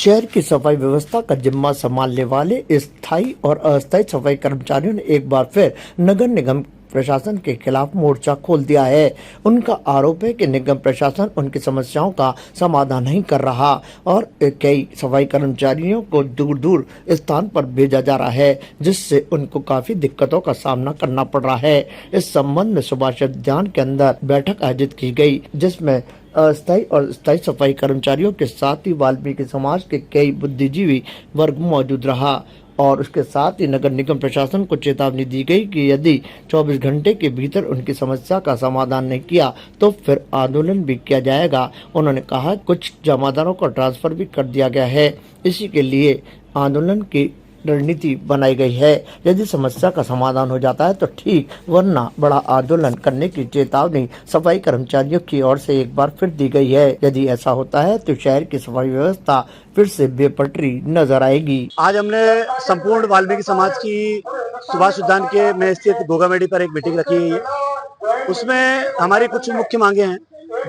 शहर की सफाई व्यवस्था का जिम्मा संभालने वाले स्थायी और अस्थायी सफाई कर्मचारियों ने एक बार फिर नगर निगम प्रशासन के खिलाफ मोर्चा खोल दिया है। उनका आरोप है कि निगम प्रशासन उनकी समस्याओं का समाधान नहीं कर रहा और कई सफाई कर्मचारियों को दूर दूर स्थान पर भेजा जा रहा है, जिससे उनको काफी दिक्कतों का सामना करना पड़ रहा है। इस संबंध में सुभाष उद्यान के अंदर बैठक आयोजित की गई, जिसमें अस्थायी और स्थायी सफाई कर्मचारियों के साथ ही वाल्मीकि समाज के कई बुद्धिजीवी वर्ग मौजूद रहा और उसके साथ ही नगर निगम प्रशासन को चेतावनी दी गई कि यदि 24 घंटे के भीतर उनकी समस्या का समाधान नहीं किया तो फिर आंदोलन भी किया जाएगा। उन्होंने कहा कुछ जमादारों को ट्रांसफर भी कर दिया गया है, इसी के लिए आंदोलन की रणनीति बनाई गई है। यदि समस्या का समाधान हो जाता है तो ठीक, वरना बड़ा आंदोलन करने की चेतावनी सफाई कर्मचारियों की ओर से एक बार फिर दी गई है। यदि ऐसा होता है तो शहर की सफाई व्यवस्था फिर से बेपटरी नजर आएगी। आज हमने संपूर्ण वाल्मीकि समाज की सुभाष उद्यान के में स्थित गोगामेडी पर एक मीटिंग रखी है। उसमें हमारी कुछ मुख्य मांगे हैं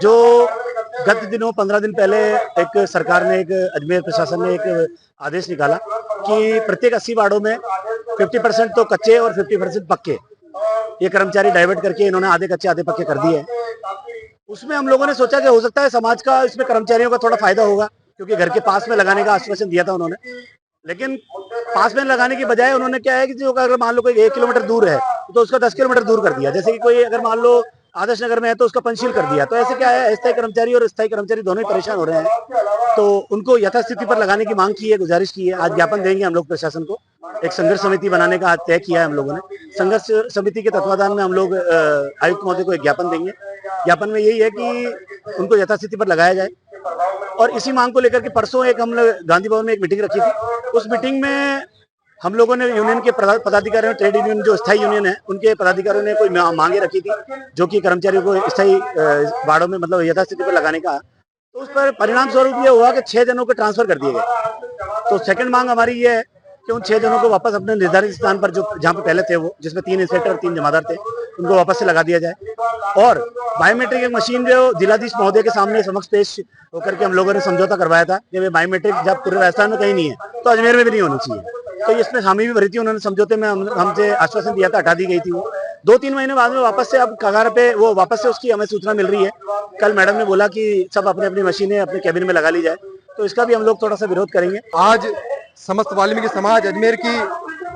जो गत दिनों 15 दिन पहले एक सरकार ने, एक अजमेर प्रशासन ने एक आदेश निकाला कि प्रत्येक 80 वार्डों में 50% तो कच्चे और 50% पक्के ये कर्मचारी डाइवर्ट करके इन्होंने आधे कच्चे आधे पक्के कर दिए। उसमें हम लोगों ने सोचा कि हो सकता है समाज का, इसमें कर्मचारियों का थोड़ा फायदा होगा, क्योंकि घर के पास में लगाने का आश्वासन दिया था उन्होंने। लेकिन पास में लगाने की बजाय उन्होंने क्या है कि जो अगर मान लो कोई 1 किलोमीटर दूर है तो उसका 10 किलोमीटर दूर कर दिया। जैसे कि कोई अगर मान लो आदर्श नगर में है तो उसका पंचशील कर दिया। तो ऐसे क्या है, अस्थायी कर्मचारी और स्थायी कर्मचारी दोनों ही परेशान हो रहे हैं। तो उनको यथास्थिति पर लगाने की मांग की है, गुजारिश की है। आज ज्ञापन देंगे हम लोग प्रशासन को। एक संघर्ष समिति बनाने का आज तय किया है हम लोगों ने। संघर्ष समिति के तत्वाधान में हम लोग आयुक्त महोदय को एक ज्ञापन देंगे। ज्ञापन में यही है कि उनको यथास्थिति पर लगाया जाए। और इसी मांग को लेकर के परसों एक हम लोग गांधी भवन में एक मीटिंग रखी थी। उस मीटिंग में हम लोगों ने यूनियन के पदाधिकारियों, ट्रेड यूनियन जो स्थायी यूनियन है, उनके पदाधिकारियों ने कोई मांगे रखी थी जो कि कर्मचारियों को स्थायी वार्डों में मतलब यथास्थिति पर लगाने का। तो उस पर परिणाम स्वरूप ये हुआ कि 6 जनों को ट्रांसफर कर दिए गए। तो सेकंड मांग हमारी ये है कि उन 6 जनों को वापस अपने निर्धारित स्थान पर, जो जहाँ पे पहले थे, वो जिसमें 3 इंस्पेक्टर और 3 जमादार थे, उनको वापस से लगा दिया जाए। और बायोमेट्रिक मशीन जो जिलाधीश महोदय के सामने समक्ष पेश होकर के हम लोगों ने समझौता करवाया था कि बायोमेट्रिक जब पूरे राजस्थान में कहीं नहीं है तो अजमेर में भी नहीं होनी चाहिए। तो इसमें हामी भी भरी थी। उन्होंने समझौते में हमसे आश्वासन दिया था, हटा दी गई थी वो। 2-3 महीने बाद में वापस से अब कगार पे वो वापस से उसकी हमें सूचना मिल रही है। कल मैडम ने बोला कि सब अपने अपनी मशीनें अपने कैबिन में लगा ली जाए। तो इसका भी हम लोग थोड़ा सा विरोध करेंगे। आज समस्त वाल्मीकि समाज अजमेर की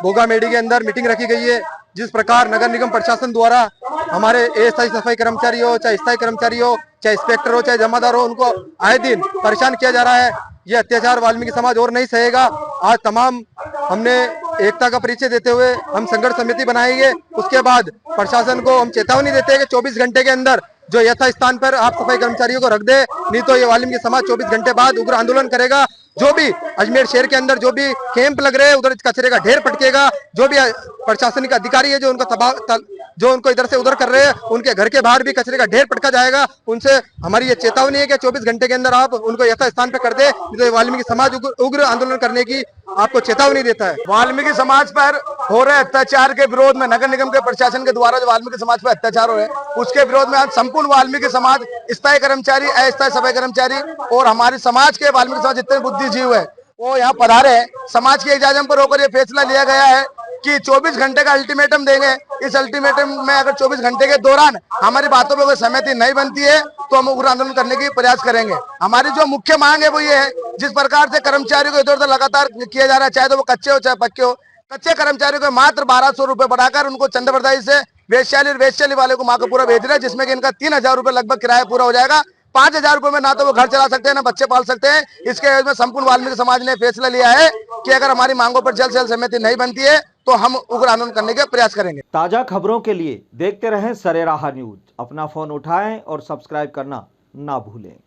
गोगामेडी के अंदर मीटिंग रखी गई है। जिस प्रकार नगर निगम प्रशासन द्वारा हमारे अस्थायी सफाई कर्मचारी हो, चाहे स्थायी कर्मचारी हो, चाहे इंस्पेक्टर हो, चाहे जमादार हो, उनको आए दिन परेशान किया जा रहा है। ये अत्याचार वाल्मीकि समाज और नहीं सहेगा। आज तमाम हमने एकता का परिचय देते हुए हम संघर्ष समिति बनाएंगे। उसके बाद प्रशासन को हम चेतावनी देते हैं कि 24 घंटे के अंदर जो यथा स्थान पर आप सफाई कर्मचारियों को रख दे, नहीं तो ये वाल्मीकि समाज 24 घंटे बाद उग्र आंदोलन करेगा। जो भी अजमेर शहर के अंदर जो भी कैंप लग रहे हैं उधर कचरे का ढेर पटकेगा। जो भी प्रशासनिक अधिकारी है जो उनको इधर से उधर कर रहे हैं, उनके घर के बाहर भी कचरे का ढेर पटका जाएगा। उनसे हमारी ये चेतावनी है कि 24 घंटे के अंदर आप उनको यथा स्थान पर कर दे, तो वाल्मीकि समाज उग्र आंदोलन करने की आपको चेतावनी देता है। वाल्मीकि समाज पर हो रहे अत्याचार के विरोध में, नगर निगम के प्रशासन के द्वारा जो वाल्मीकि समाज पर अत्याचार हो रहे हैं, उसके विरोध में आज संपूर्ण वाल्मीकि समाज, स्थायी कर्मचारी, अस्थायी सफाई कर्मचारी और हमारे समाज के वाल्मीकि समाज जितने बुद्धिजीवी है वो यहाँ पधारे हैं। समाज के इजाजम पर होकर ये फैसला लिया गया है कि 24 घंटे का अल्टीमेटम देंगे। इस अल्टीमेटम में अगर 24 घंटे के दौरान हमारी बातों पर कोई सहमति नहीं बनती है तो हम उग्र आंदोलन करने की प्रयास करेंगे। हमारी जो मुख्य मांग है वो ये है, जिस प्रकार से कर्मचारियों को इधर उधर लगातार किया जा रहा है, चाहे तो वो कच्चे हो चाहे पक्के हो, कच्चे कर्मचारियों को मात्र 1200 रुपए बढ़ाकर उनको चंद्रबरदाई से वैश्याली वाले को माँ को पूरा भेज रहे हैं, जिसमें कि इनका 3000 रुपए लगभग किराया पूरा हो जाएगा। 5000 रुपए में ना तो वो घर चला सकते हैं ना बच्चे पाल सकते हैं। इसके एवज में संपूर्ण वाल्मीकि समाज ने फैसला लिया है कि अगर हमारी मांगों पर जल्द से जल्द सहमति नहीं बनती है तो हम उग्र आंदोलन करने का प्रयास करेंगे। ताजा खबरों के लिए देखते रहें सरेराह न्यूज। अपना फोन उठाएं और सब्सक्राइब करना ना भूलें।